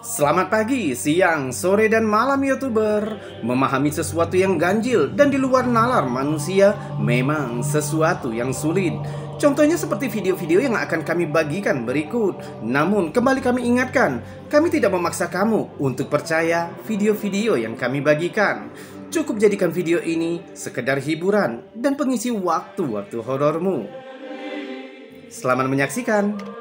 Selamat pagi, siang, sore, dan malam YouTuber. Memahami sesuatu yang ganjil dan di luar nalar manusia memang sesuatu yang sulit. Contohnya seperti video-video yang akan kami bagikan berikut. Namun kembali kami ingatkan, kami tidak memaksa kamu untuk percaya video-video yang kami bagikan. Cukup jadikan video ini sekedar hiburan dan pengisi waktu-waktu horormu. Selamat menyaksikan.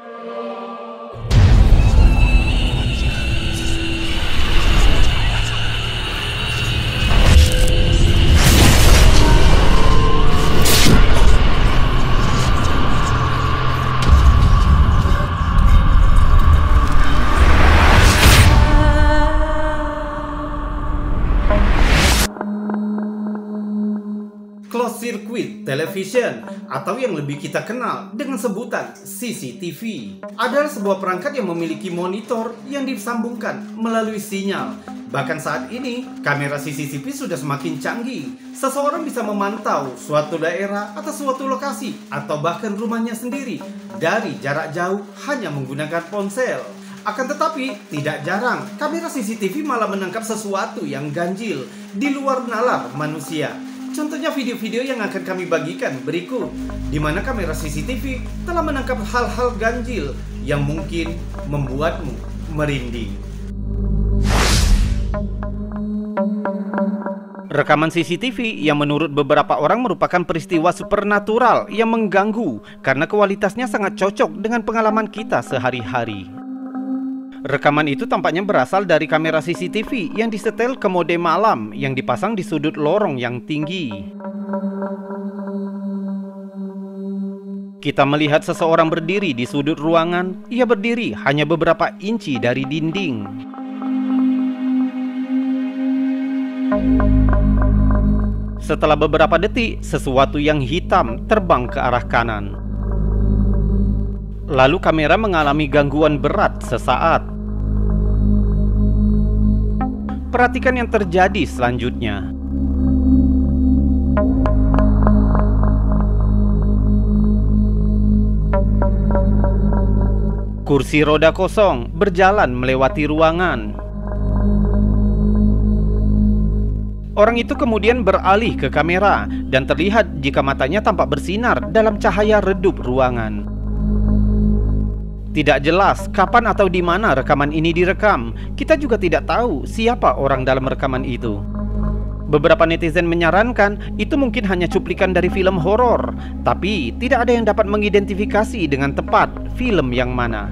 Closed Circuit Television, atau yang lebih kita kenal dengan sebutan CCTV, adalah sebuah perangkat yang memiliki monitor yang disambungkan melalui sinyal. Bahkan saat ini, kamera CCTV sudah semakin canggih. Seseorang bisa memantau suatu daerah atau suatu lokasi, atau bahkan rumahnya sendiri dari jarak jauh hanya menggunakan ponsel. Akan tetapi, tidak jarang kamera CCTV malah menangkap sesuatu yang ganjil di luar nalar manusia. Contohnya video-video yang akan kami bagikan berikut, di mana kamera CCTV telah menangkap hal-hal ganjil yang mungkin membuatmu merinding. Rekaman CCTV yang menurut beberapa orang merupakan peristiwa supernatural yang mengganggu karena kualitasnya sangat cocok dengan pengalaman kita sehari-hari. Rekaman itu tampaknya berasal dari kamera CCTV yang disetel ke mode malam yang dipasang di sudut lorong yang tinggi. Kita melihat seseorang berdiri di sudut ruangan. Ia berdiri hanya beberapa inci dari dinding. Setelah beberapa detik, sesuatu yang hitam terbang ke arah kanan. Lalu kamera mengalami gangguan berat sesaat. Perhatikan yang terjadi selanjutnya. Kursi roda kosong berjalan melewati ruangan. Orang itu kemudian beralih ke kamera dan terlihat jika matanya tampak bersinar dalam cahaya redup ruangan. Tidak jelas kapan atau di mana rekaman ini direkam. Kita juga tidak tahu siapa orang dalam rekaman itu. Beberapa netizen menyarankan itu mungkin hanya cuplikan dari film horor, tapi tidak ada yang dapat mengidentifikasi dengan tepat film yang mana.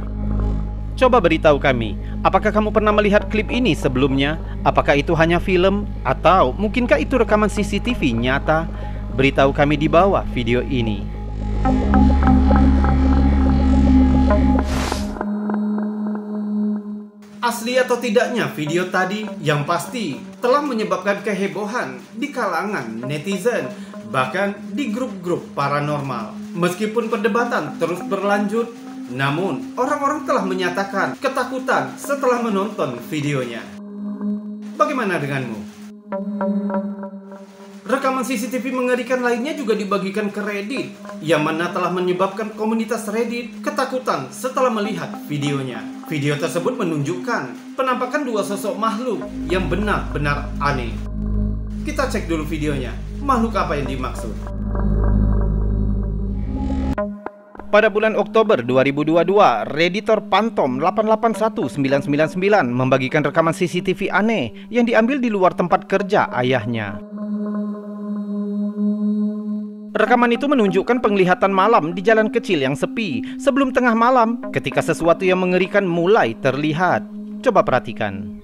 Coba beritahu kami, apakah kamu pernah melihat klip ini sebelumnya? Apakah itu hanya film? Atau mungkinkah itu rekaman CCTV nyata? Beritahu kami di bawah video ini. Asli atau tidaknya video tadi, yang pasti telah menyebabkan kehebohan di kalangan netizen, bahkan di grup-grup paranormal. Meskipun perdebatan terus berlanjut, namun orang-orang telah menyatakan ketakutan setelah menonton videonya. Bagaimana denganmu? Rekaman CCTV mengerikan lainnya juga dibagikan ke Reddit, yang mana telah menyebabkan komunitas Reddit ketakutan setelah melihat videonya. Video tersebut menunjukkan penampakan dua sosok makhluk yang benar-benar aneh. Kita cek dulu videonya, makhluk apa yang dimaksud. Pada bulan Oktober 2022, Redditor Phantom 881999 membagikan rekaman CCTV aneh yang diambil di luar tempat kerja ayahnya. Rekaman itu menunjukkan penglihatan malam di jalan kecil yang sepi sebelum tengah malam ketika sesuatu yang mengerikan mulai terlihat. Coba perhatikan.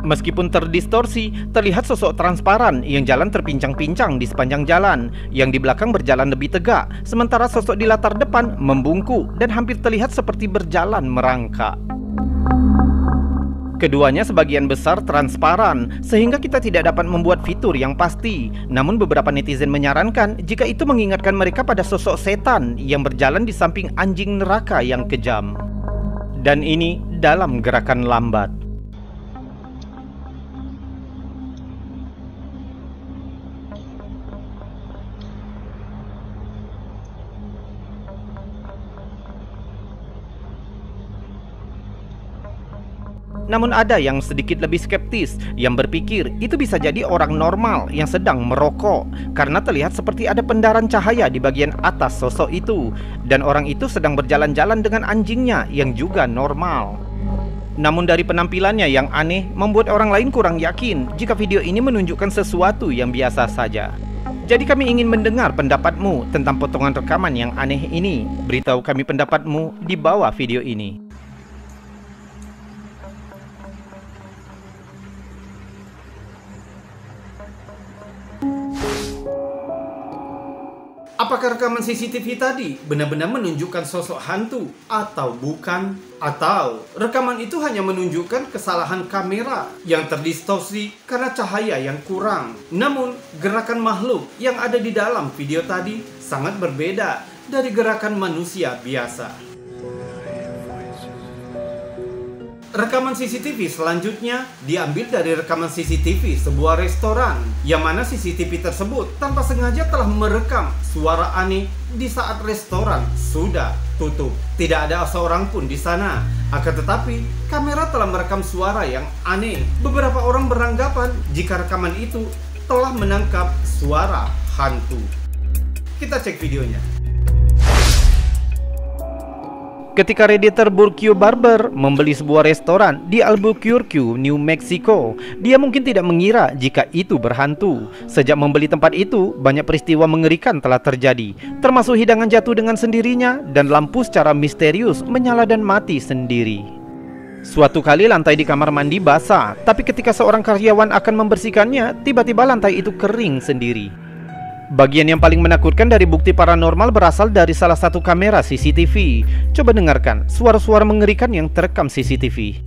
Meskipun terdistorsi, terlihat sosok transparan yang jalan terpincang-pincang di sepanjang jalan, yang di belakang berjalan lebih tegak, sementara sosok di latar depan membungkuk dan hampir terlihat seperti berjalan merangkak. Keduanya sebagian besar transparan, sehingga kita tidak dapat membuat fitur yang pasti. Namun beberapa netizen menyarankan jika itu mengingatkan mereka pada sosok setan yang berjalan di samping anjing neraka yang kejam. Dan ini dalam gerakan lambat. Namun ada yang sedikit lebih skeptis yang berpikir itu bisa jadi orang normal yang sedang merokok, karena terlihat seperti ada pendaran cahaya di bagian atas sosok itu, dan orang itu sedang berjalan-jalan dengan anjingnya yang juga normal. Namun dari penampilannya yang aneh membuat orang lain kurang yakin jika video ini menunjukkan sesuatu yang biasa saja. Jadi kami ingin mendengar pendapatmu tentang potongan rekaman yang aneh ini. Beritahu kami pendapatmu di bawah video ini. Apakah rekaman CCTV tadi benar-benar menunjukkan sosok hantu atau bukan? Atau rekaman itu hanya menunjukkan kesalahan kamera yang terdistorsi karena cahaya yang kurang? Namun, gerakan makhluk yang ada di dalam video tadi sangat berbeda dari gerakan manusia biasa. Rekaman CCTV selanjutnya diambil dari rekaman CCTV sebuah restoran, yang mana CCTV tersebut tanpa sengaja telah merekam suara aneh di saat restoran sudah tutup. Tidak ada seorang pun di sana, akan tetapi kamera telah merekam suara yang aneh. Beberapa orang beranggapan jika rekaman itu telah menangkap suara hantu. Kita cek videonya. Ketika Redditor Burkio Barber membeli sebuah restoran di Albuquerque, New Mexico, dia mungkin tidak mengira jika itu berhantu. Sejak membeli tempat itu, banyak peristiwa mengerikan telah terjadi, termasuk hidangan jatuh dengan sendirinya dan lampu secara misterius menyala dan mati sendiri. Suatu kali lantai di kamar mandi basah, tapi ketika seorang karyawan akan membersihkannya, tiba-tiba lantai itu kering sendiri. Bagian yang paling menakutkan dari bukti paranormal berasal dari salah satu kamera CCTV. Coba dengarkan suara-suara mengerikan yang terekam CCTV.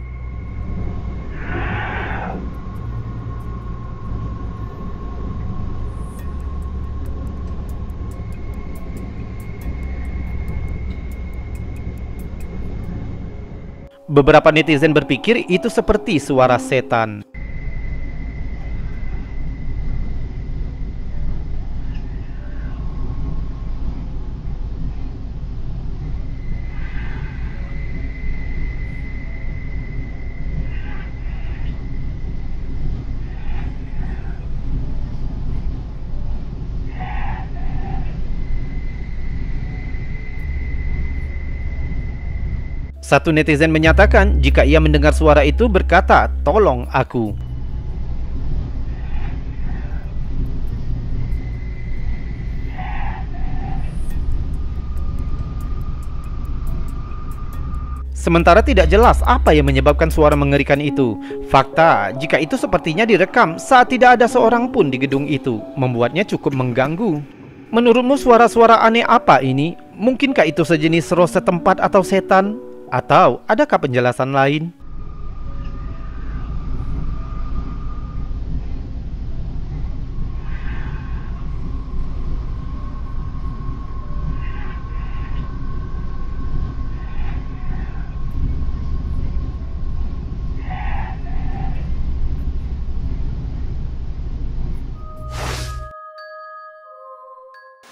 Beberapa netizen berpikir itu seperti suara setan. Satu netizen menyatakan jika ia mendengar suara itu berkata, "Tolong aku." Sementara tidak jelas apa yang menyebabkan suara mengerikan itu. Fakta, jika itu sepertinya direkam saat tidak ada seorang pun di gedung itu, membuatnya cukup mengganggu. Menurutmu suara-suara aneh apa ini? Mungkinkah itu sejenis roh setempat atau setan? Atau adakah penjelasan lain?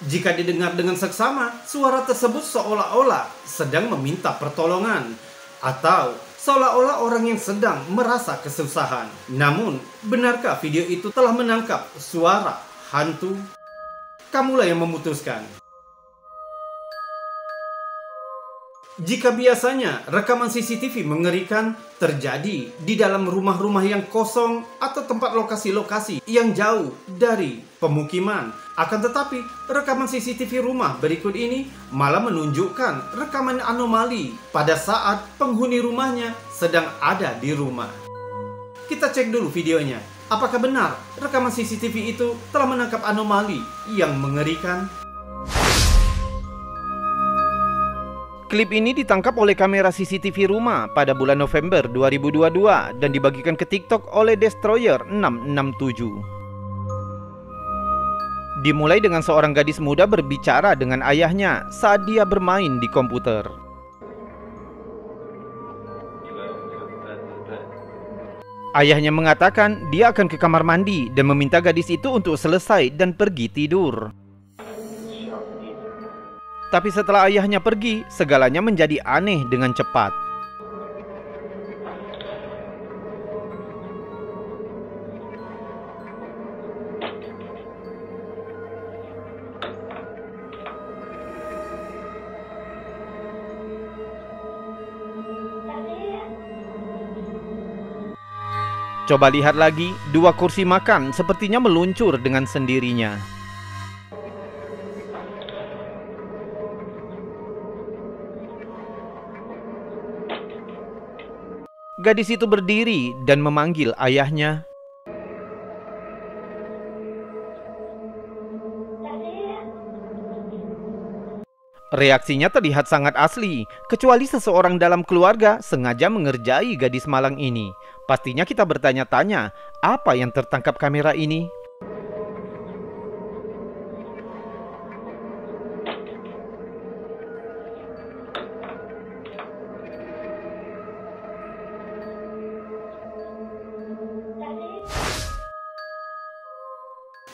Jika didengar dengan seksama, suara tersebut seolah-olah sedang meminta pertolongan, atau seolah-olah orang yang sedang merasa kesusahan. Namun, benarkah video itu telah menangkap suara hantu? Kamulah yang memutuskan. Jika biasanya rekaman CCTV mengerikan terjadi di dalam rumah-rumah yang kosong atau tempat lokasi-lokasi yang jauh dari pemukiman, akan tetapi rekaman CCTV rumah berikut ini malah menunjukkan rekaman anomali pada saat penghuni rumahnya sedang ada di rumah. Kita cek dulu videonya. Apakah benar rekaman CCTV itu telah menangkap anomali yang mengerikan? Klip ini ditangkap oleh kamera CCTV rumah pada bulan November 2022 dan dibagikan ke TikTok oleh Destroyer 667. Dimulai dengan seorang gadis muda berbicara dengan ayahnya saat dia bermain di komputer. Ayahnya mengatakan dia akan ke kamar mandi dan meminta gadis itu untuk selesai dan pergi tidur. Tapi setelah ayahnya pergi, segalanya menjadi aneh dengan cepat. Coba lihat lagi, dua kursi makan sepertinya meluncur dengan sendirinya. Gadis itu berdiri dan memanggil ayahnya. Reaksinya terlihat sangat asli, kecuali seseorang dalam keluarga sengaja mengerjai gadis malang ini. Pastinya kita bertanya-tanya, apa yang tertangkap kamera ini?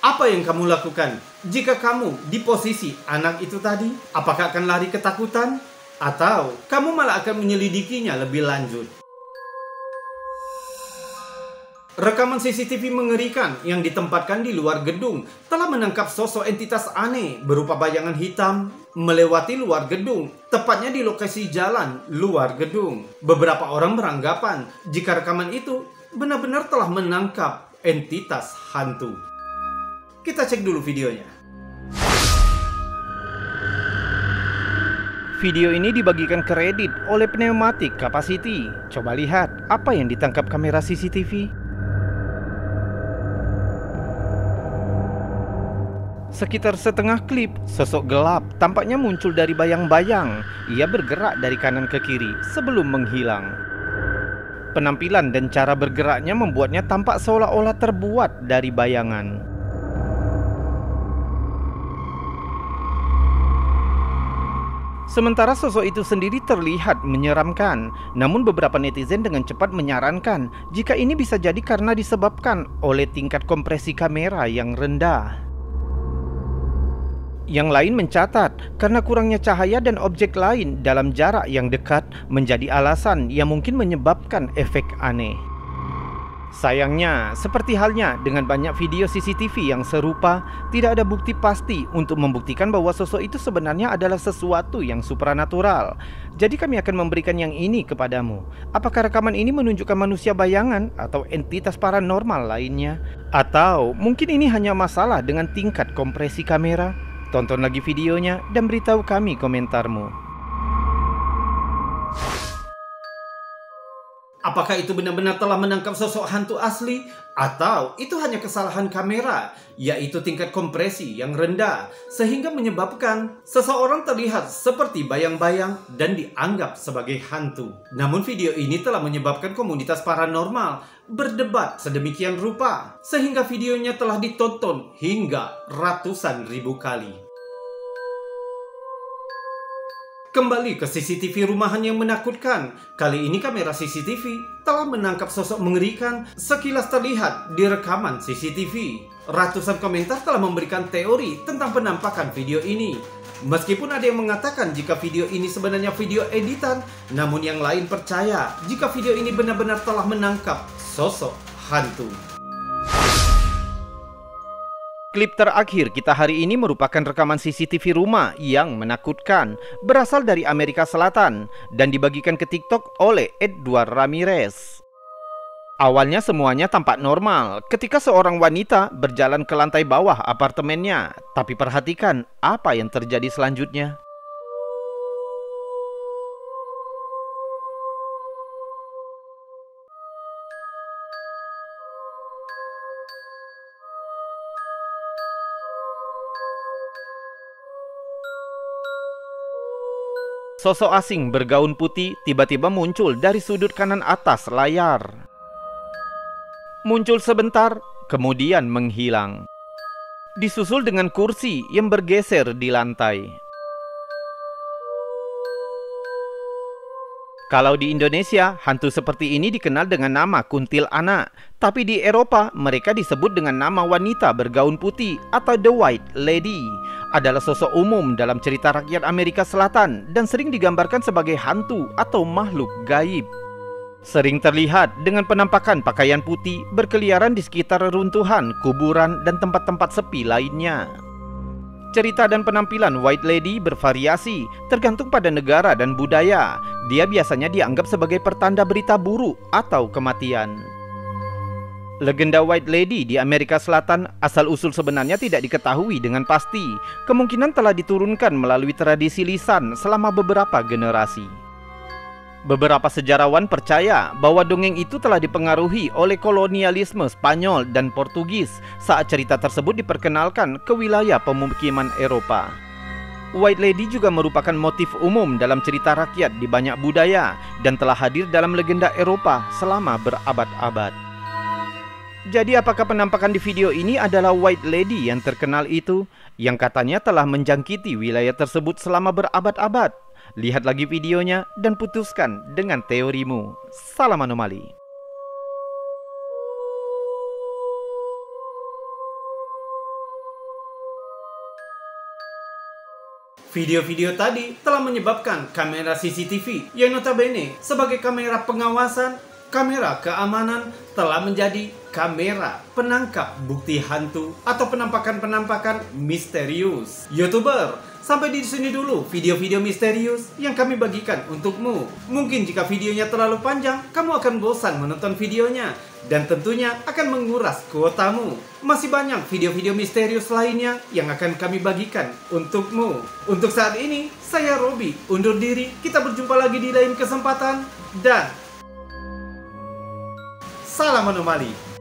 Apa yang kamu lakukan jika kamu di posisi anak itu tadi? Apakah akan lari ketakutan? Atau kamu malah akan menyelidikinya lebih lanjut? Rekaman CCTV mengerikan yang ditempatkan di luar gedung telah menangkap sosok entitas aneh berupa bayangan hitam melewati luar gedung, tepatnya di lokasi jalan luar gedung. Beberapa orang beranggapan jika rekaman itu benar-benar telah menangkap entitas hantu. Kita cek dulu videonya. Video ini dibagikan ke Reddit oleh Pneumatic Capacity. Coba lihat apa yang ditangkap kamera CCTV. Sekitar setengah klip, sosok gelap tampaknya muncul dari bayang-bayang. Ia bergerak dari kanan ke kiri sebelum menghilang. Penampilan dan cara bergeraknya membuatnya tampak seolah-olah terbuat dari bayangan. Sementara sosok itu sendiri terlihat menyeramkan, namun beberapa netizen dengan cepat menyarankan jika ini bisa jadi karena disebabkan oleh tingkat kompresi kamera yang rendah. Yang lain mencatat karena kurangnya cahaya dan objek lain dalam jarak yang dekat menjadi alasan yang mungkin menyebabkan efek aneh. Sayangnya, seperti halnya dengan banyak video CCTV yang serupa, tidak ada bukti pasti untuk membuktikan bahwa sosok itu sebenarnya adalah sesuatu yang supranatural. Jadi kami akan memberikan yang ini kepadamu. Apakah rekaman ini menunjukkan manusia bayangan atau entitas paranormal lainnya? Atau mungkin ini hanya masalah dengan tingkat kompresi kamera? Tonton lagi videonya dan beritahu kami komentarmu. Apakah itu benar-benar telah menangkap sosok hantu asli? Atau itu hanya kesalahan kamera, yaitu tingkat kompresi yang rendah, sehingga menyebabkan seseorang terlihat seperti bayang-bayang dan dianggap sebagai hantu. Namun video ini telah menyebabkan komunitas paranormal berdebat sedemikian rupa, sehingga videonya telah ditonton hingga ratusan ribu kali. Kembali ke CCTV rumahan yang menakutkan. Kali ini kamera CCTV telah menangkap sosok mengerikan sekilas terlihat di rekaman CCTV. Ratusan komentar telah memberikan teori tentang penampakan video ini. Meskipun ada yang mengatakan jika video ini sebenarnya video editan, namun yang lain percaya jika video ini benar-benar telah menangkap sosok hantu. Klip terakhir kita hari ini merupakan rekaman CCTV rumah yang menakutkan, berasal dari Amerika Selatan dan dibagikan ke TikTok oleh Edward Ramirez. Awalnya semuanya tampak normal ketika seorang wanita berjalan ke lantai bawah apartemennya, tapi perhatikan apa yang terjadi selanjutnya. Sosok asing bergaun putih tiba-tiba muncul dari sudut kanan atas layar. Muncul sebentar, kemudian menghilang. Disusul dengan kursi yang bergeser di lantai. Kalau di Indonesia, hantu seperti ini dikenal dengan nama kuntilanak. Tapi di Eropa, mereka disebut dengan nama wanita bergaun putih atau The White Lady. Adalah sosok umum dalam cerita rakyat Amerika Selatan dan sering digambarkan sebagai hantu atau makhluk gaib. Sering terlihat dengan penampakan pakaian putih berkeliaran di sekitar reruntuhan, kuburan, dan tempat-tempat sepi lainnya. Cerita dan penampilan White Lady bervariasi tergantung pada negara dan budaya. Dia biasanya dianggap sebagai pertanda berita buruk atau kematian. Legenda White Lady di Amerika Selatan asal-usul sebenarnya tidak diketahui dengan pasti. Kemungkinan telah diturunkan melalui tradisi lisan selama beberapa generasi. Beberapa sejarawan percaya bahwa dongeng itu telah dipengaruhi oleh kolonialisme Spanyol dan Portugis saat cerita tersebut diperkenalkan ke wilayah pemukiman Eropa. White Lady juga merupakan motif umum dalam cerita rakyat di banyak budaya dan telah hadir dalam legenda Eropa selama berabad-abad. Jadi apakah penampakan di video ini adalah White Lady yang terkenal itu, yang katanya telah menjangkiti wilayah tersebut selama berabad-abad? Lihat lagi videonya dan putuskan dengan teorimu. Salam anomali. Video-video tadi telah menyebabkan kamera CCTV yang notabene sebagai kamera pengawasan, kamera keamanan telah menjadi kamera penangkap bukti hantu atau penampakan-penampakan misterius. YouTuber, sampai di sini dulu video-video misterius yang kami bagikan untukmu. Mungkin jika videonya terlalu panjang, kamu akan bosan menonton videonya dan tentunya akan menguras kuotamu. Masih banyak video-video misterius lainnya yang akan kami bagikan untukmu. Untuk saat ini, saya Robi undur diri. Kita berjumpa lagi di lain kesempatan dan salam anomali.